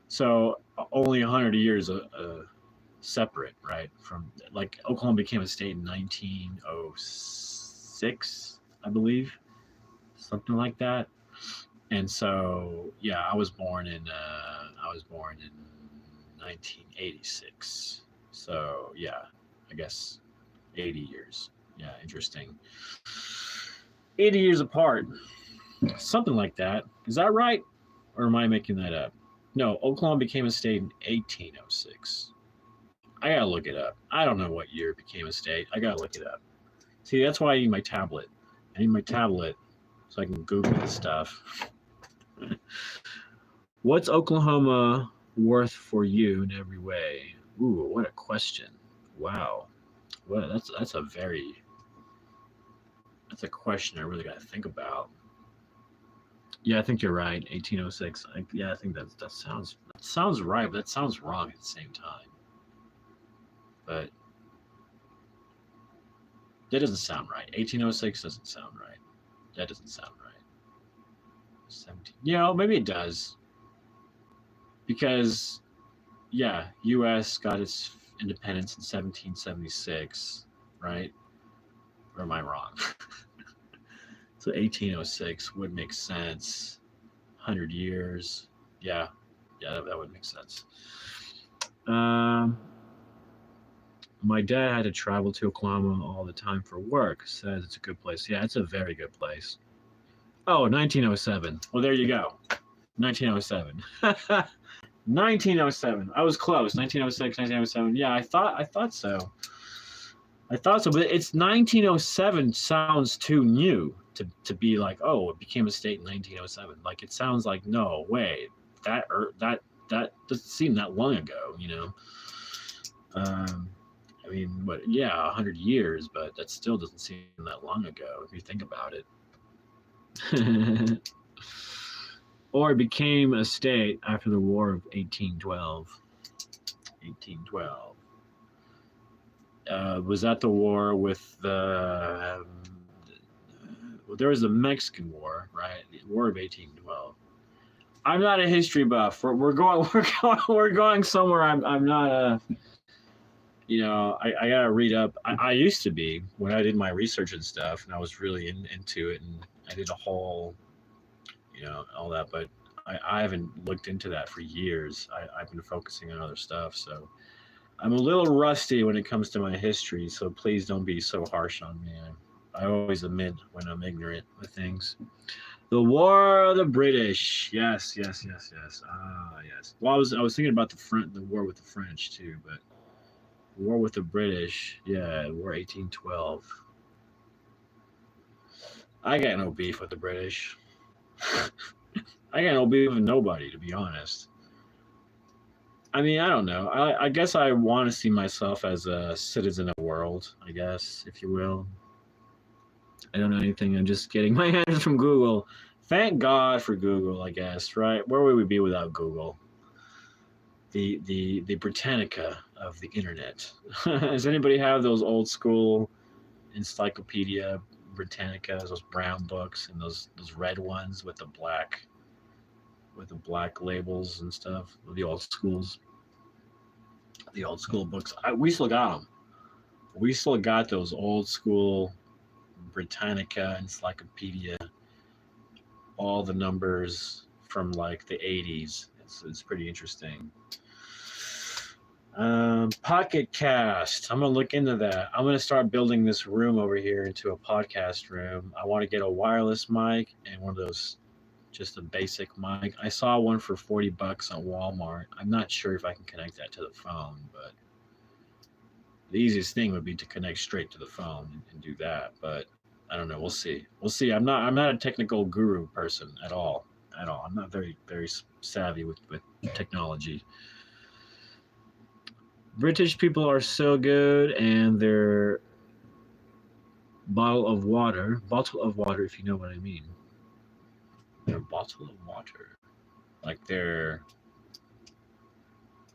So only 100 years separate, right? From like Oklahoma became a state in 1906, I believe, something like that. And so yeah, I was born in 1986. So yeah, I guess 80 years. Yeah, interesting. 80 years apart, something like that. Is that right, or am I making that up? No, Oklahoma became a state in 1806. I gotta look it up. I don't know what year it became a state. I gotta look it up. See, that's why I need my tablet. I need my tablet so I can Google this stuff. What's Oklahoma worth for you in every way? Ooh, what a question. Wow. Well, that's a question I really got to think about. Yeah, I think you're right. 1806. I think that sounds right, but that sounds wrong at the same time. But that doesn't sound right. 1806 doesn't sound right. That doesn't sound right. 17. Maybe it does. Because yeah, U.S. got its independence in 1776, right? Or am I wrong? So 1806 would make sense. 100 years. Yeah, that would make sense. Um, my dad had to travel to Oklahoma all the time for work. Says it's a good place. Yeah, it's a very good place. Oh, 1907. Well, there you go. 1907. 1907. I was close. 1906, 1907. Yeah, I thought so. I thought so, but it's 1907 sounds too new to be like, oh, it became a state in 1907. Like it sounds like no way. That doesn't seem that long ago, you know. Um, I mean, but yeah, 100 years, but that still doesn't seem that long ago if you think about it. Or it became a state after the War of 1812. 1812. Was that the war with the? Well, there was the Mexican War, right? The War of 1812. I'm not a history buff. We're going we're going somewhere. I'm not a. You know, I gotta read up. I used to be when I did my research and stuff, and I was really into it, and I did a whole, you know, all that. But I haven't looked into that for years. I've been focusing on other stuff, so I'm a little rusty when it comes to my history. So please don't be so harsh on me. I always admit when I'm ignorant with things. The War of the British. Yes, yes, yes, yes. Ah, yes. Well, I was thinking about the war with the French too, but the war with the British. Yeah, War 1812. I got no beef with the British. I got no beef with nobody, to be honest. I mean, I don't know. I guess I want to see myself as a citizen of the world, I guess, if you will. I don't know anything. I'm just getting my hands from Google. Thank God for Google, I guess, right? Where would we be without Google? The Britannica of the internet. Does anybody have those old school Encyclopedia Britannica, those brown books and those red ones with the black labels and stuff? The old school books. We still got them. We still got those old school Britannica Encyclopedia, all the numbers from like the 80s. It's pretty interesting. Pocket Cast. I'm gonna look into that. I'm gonna start building this room over here into a podcast room. I want to get a wireless mic and one of those, just a basic mic. I saw one for $40 on Walmart. I'm not sure if I can connect that to the phone, but the easiest thing would be to connect straight to the phone and do that. But I don't know. We'll see. We'll see. I'm not a technical guru person at all. At all. I'm not very savvy with technology. British people are so good, and their bottle of water, if you know what I mean. Their bottle of water, like their.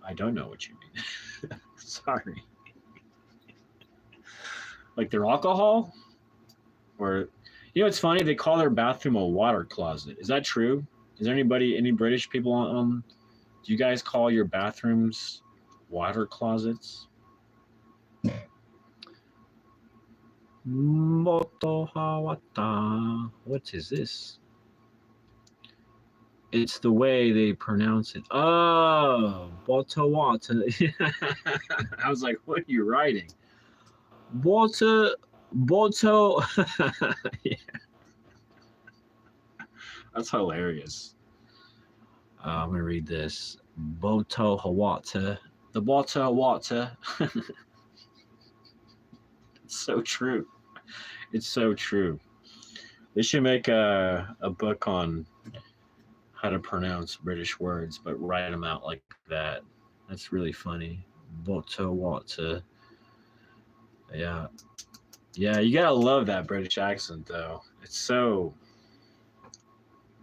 I don't know what you mean. Sorry. Like their alcohol, or it's funny. They call their bathroom a water closet. Is that true? Is there any British people on? Do you guys call your bathrooms water closets? Motohawata. What is this? It's the way they pronounce it. Oh, Botawata. I was like, what are you writing? Boto. Yeah. That's hilarious. I'm going to read this. Botohawata. The Botawata. It's so true. It's so true. They should make a book on how to pronounce British words, but write them out like that. That's really funny. Botawata. Yeah. Yeah, you gotta love that British accent, though. It's so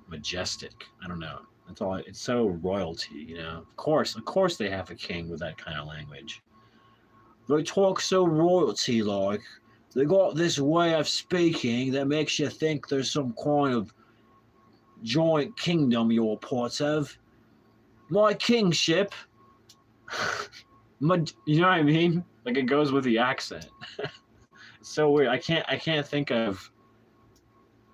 majestic. I don't know. That's all. It's so royalty, you know. Of course, they have a king with that kind of language. They talk so royalty like. They got this way of speaking that makes you think there's some kind of joint kingdom you're part of. My kingship. You know what I mean? Like it goes with the accent. It's so weird. I can't think of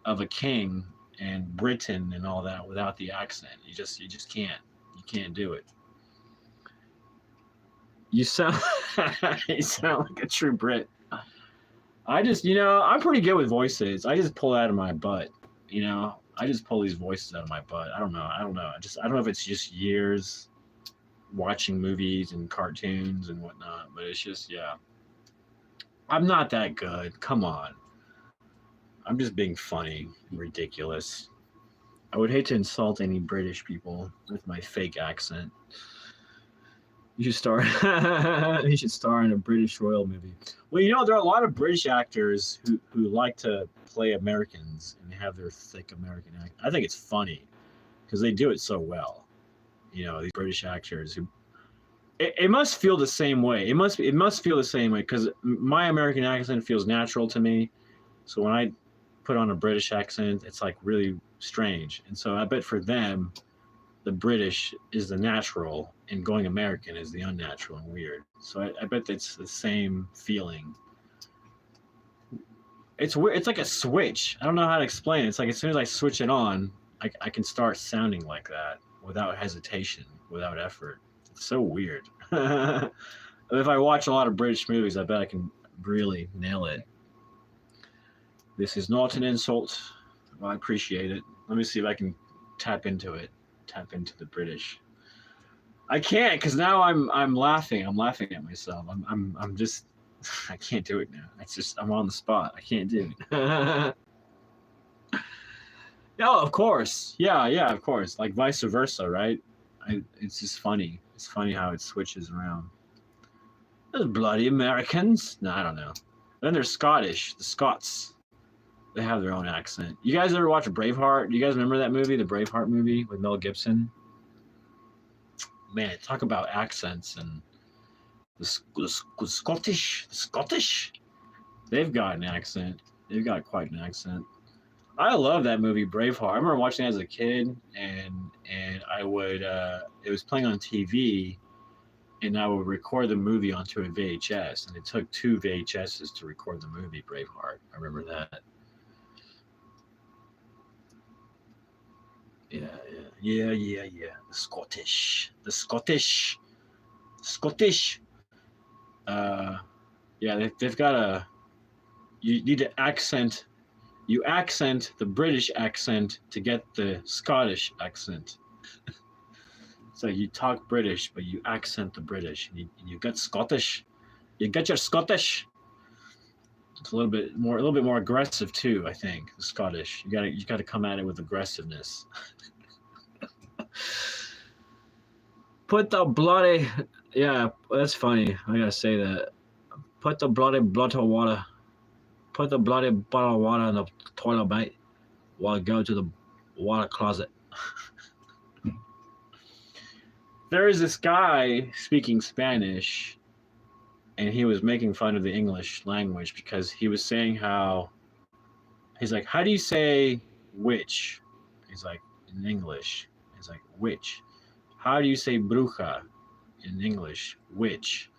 a king and Britain and all that without the accent. You just can't. You can't do it. You sound you sound like a true Brit. I just, I'm pretty good with voices. I just pull it out of my butt. I just pull these voices out of my butt. I don't know. I don't know if it's just years watching movies and cartoons and whatnot, but it's just, yeah. I'm not that good. Come on. I'm just being funny, ridiculous. I would hate to insult any British people with my fake accent. You should star. You should star in a British royal movie. Well, there are a lot of British actors who like to play Americans and have their thick American accent. I think it's funny because they do it so well. These British actors who. It must feel the same way. It must feel the same way because my American accent feels natural to me. So when I put on a British accent, it's like really strange. And so I bet for them, the British is the natural and going American is the unnatural and weird. So I bet it's the same feeling. It's weird. It's like a switch. I don't know how to explain it. It's like as soon as I switch it on, I can start sounding like that without hesitation, without effort. It's so weird. If I watch a lot of British movies, I bet I can really nail it. This is not an insult. Well, I appreciate it. Let me see if I can tap into it. Tap into the British. I can't because now I'm laughing. I'm laughing at myself. I'm just I can't do it now. It's just I'm on the spot. I can't do it. No, of course. Yeah, of course. Like vice versa, right? It's just funny. It's funny how it switches around. Those bloody Americans. No, I don't know. Then they're Scottish. The Scots. They have their own accent. You guys ever watch Braveheart? Do you guys remember that movie, the Braveheart movie with Mel Gibson? Man, talk about accents and the Scottish. They've got an accent. They've got quite an accent. I love that movie, Braveheart. I remember watching it as a kid, and I would. It was playing on TV, and I would record the movie onto a VHS, and it took 2 VHSs to record the movie Braveheart. I remember that. Yeah. The Scottish. Yeah, they've got a. You need to accent. You accent the British accent to get the Scottish accent. So you talk British, but you accent the British, and you get Scottish. You get your Scottish. It's a little bit more aggressive too. I think the Scottish. You gotta come at it with aggressiveness. Put the bloody, yeah, that's funny. I gotta say that. Put the bloody bottle of water. Put the bloody bottle of water in the toilet, mate, while I go to the water closet. There is this guy speaking Spanish, and he was making fun of the English language because he was saying he's like, how do you say witch? He's like, in English. He's like, witch. How do you say bruja in English? Witch.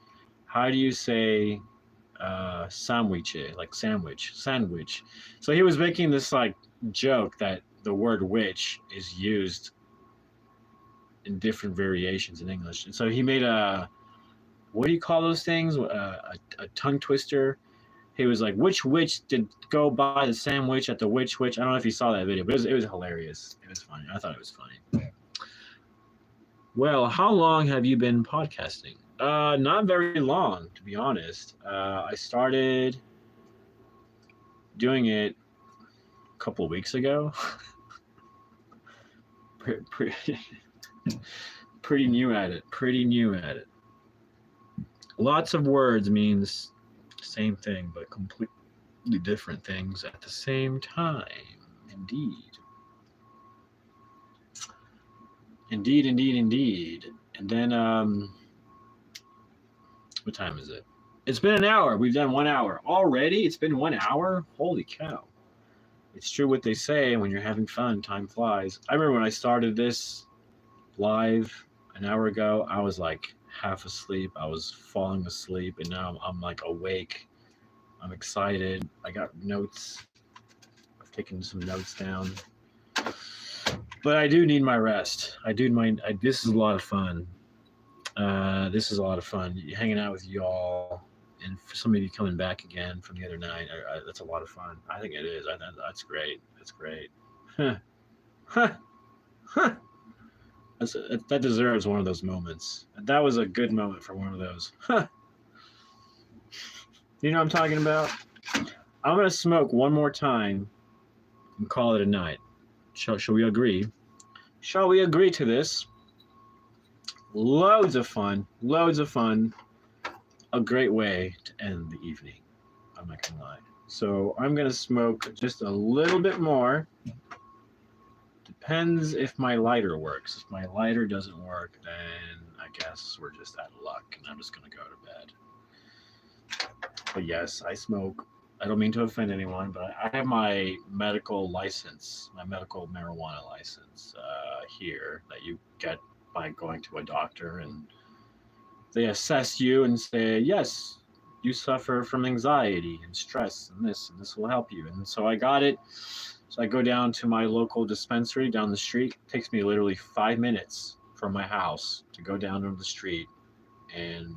How do you say sandwich, like sandwich? So he was making this like joke that the word witch is used in different variations in English. And so he made what do you call those things? A tongue twister. He was like, which witch did go buy the sandwich at the which? I don't know if you saw that video, but it was hilarious. It was funny. I thought it was funny. Well, how long have you been podcasting? Not very long, to be honest. I started doing it a couple of weeks ago. Pretty new at it. Lots of words means same thing, but completely different things at the same time. Indeed. And then, what time is it? It's been an hour. We've done 1 hour. Already? It's been 1 hour? Holy cow. It's true what they say. When you're having fun, time flies. I remember when I started this live an hour ago, I was like half asleep. I was falling asleep, and now I'm like awake. I'm excited. I got notes. I've taken some notes down. But I do need my rest. This is a lot of fun. This is a lot of fun. Hanging out with y'all, and for some of you coming back again from the other night. That's a lot of fun. I think it is. That's great. That's great. Huh. Huh. Huh. That deserves one of those moments. That was a good moment for one of those. Huh. You know what I'm talking about? I'm gonna smoke one more time and call it a night. Shall we agree? Shall we agree to this? Loads of fun. Loads of fun. A great way to end the evening. I'm not gonna lie. So I'm gonna smoke just a little bit more. Depends if my lighter works. If my lighter doesn't work, then I guess we're just out of luck and I'm just gonna go to bed. But yes, I smoke. I don't mean to offend anyone, but I have my medical license, my medical marijuana license here that you get by going to a doctor, and they assess you and say, yes, you suffer from anxiety and stress and this will help you. And so I got it. So I go down to my local dispensary down the street. It takes me literally 5 minutes from my house to go down to the street, and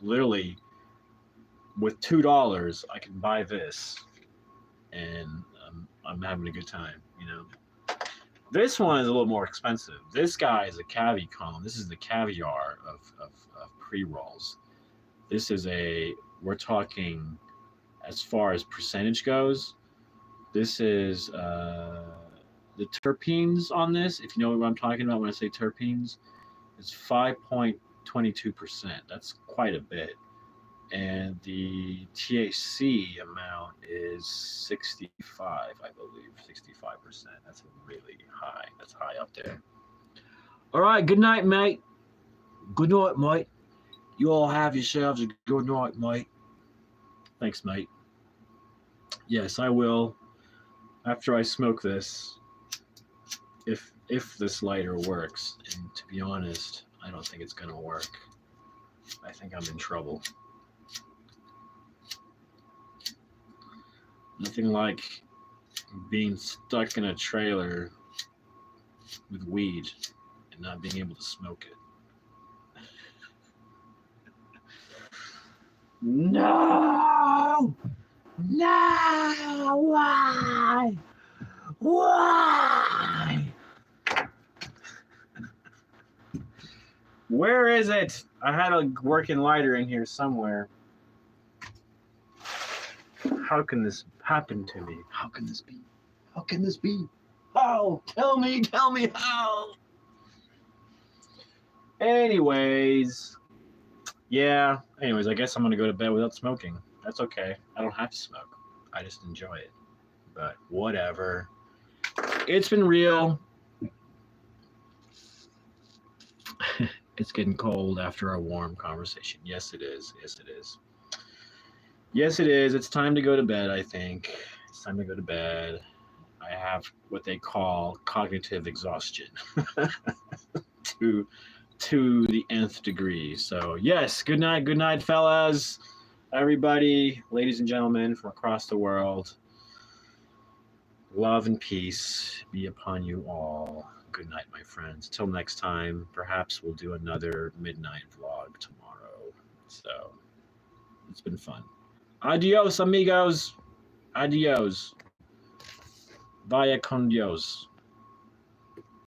literally with $2 I can buy this, and I'm having a good time, you know. This one is a little more expensive. This guy is a cavi cone. This is the caviar of pre-rolls. This is we're talking, as far as percentage goes, this is the terpenes on this, if you know what I'm talking about when I say terpenes, is 5.22%. That's quite a bit. And the THC amount is 65, I believe, 65%. That's really high. That's high up there. All right, good night, mate. Good night, mate. You all have yourselves a good night, mate. Thanks, mate. Yes, I will. After I smoke this, if this lighter works, and to be honest, I don't think it's gonna work. I think I'm in trouble. Nothing like being stuck in a trailer with weed and not being able to smoke it. No! No! Why? Why? Where is it? I had a working lighter in here somewhere. How can this happen to me? How can this be? How can this be? How? Tell me how. Anyways, I guess I'm gonna go to bed without smoking. That's okay. I don't have to smoke. I just enjoy it. But whatever. It's been real. It's getting cold after a warm conversation. Yes, it is. Yes, it is. Yes, it is. It's time to go to bed, I think. It's time to go to bed. I have what they call cognitive exhaustion to the nth degree. So, yes, good night, fellas, everybody, ladies and gentlemen from across the world. Love and peace be upon you all. Good night, my friends. Till next time, perhaps we'll do another midnight vlog tomorrow. So, it's been fun. Adios, amigos. Adios. Vaya con Dios.